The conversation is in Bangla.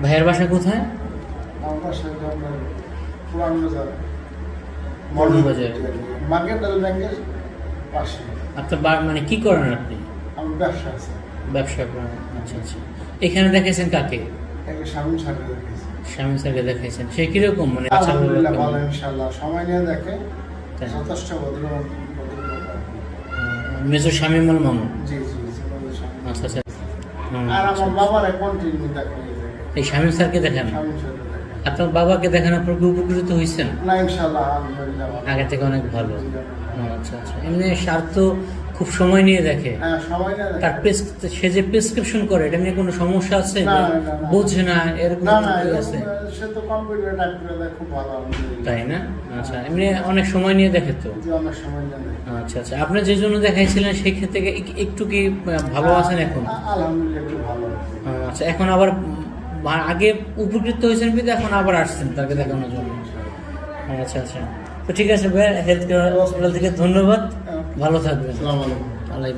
ভাইয়ের বাসা কোথায়? আমার বাসায় আপনার পুরান বাজার মডেল বাজার। মার্কেটাল ব্যাংকের পাশে। আপনার মানে কি করেন আপনি? আমার ব্যবসা আছে। ব্যবসা করেন, আচ্ছা আচ্ছা। এখানে দেখাইছেন কাকে? একে শামীম স্যারকে দেখেছি। শামীম স্যারকে দেখাইছেন, সে কিরকম মানে? আলহামদুলিল্লাহ ভালো, ইনশাআল্লাহ সময় নিয়ে দেখে তাই। যথেষ্ট ভদ্রলোক। মেজর শামীমুল মামুন। জি জি জি, মেজর শামীম। আচ্ছা আচ্ছা। আর আমার বাবার কন্টিনিউ দেখে এই শামীম স্যারকে দেখান? শামীম স্যারকে দেখে। আপনার বাবাকে দেখানোর পর কি উপকৃত হয়েছেন? না ইনশাআল্লাহ আলহামদুলিল্লাহ ভালো। আগে থেকে অনেক ভালো। জি, আচ্ছা আচ্ছা। এমনি স্বার্থ খুব সময় নিয়ে দেখে। হ্যাঁ সময় নিয়ে দেখে। তার সে যে প্রেসক্রিপশন করে এটা নিয়ে কোনো সমস্যা আছে? না, না, না। বোঝে না এরকম না না কিছু আছে? সে তো কম্পিউটার টাইপ করে দেয়, খুব ভালো আলহামদুলিল্লাহ। তাই না? আচ্ছা, এমনি অনেক সময় নিয়ে দেখে তো। জি, অনেক সময় নিয়ে দেখে। আচ্ছা আচ্ছা। আপনি যে জন্য দেখাইছিলেন সেই ক্ষেত্রে একটু কি ভালো আছেন এখন? আলহামদুলিল্লাহ একটু ভালো আছে। আচ্ছা, এখন আবার আগে উপকৃত হয়েছেন কিন্তু এখন আবার আসছেন তাকে দেখানোর জন্য। আচ্ছা আচ্ছা। তো ঠিক আছে ভাই, হেলথ কেয়ার হসপিটাল থেকে ধন্যবাদ, ভালো থাকবেন। আসসালামু আলাইকুম। আলাইকুম।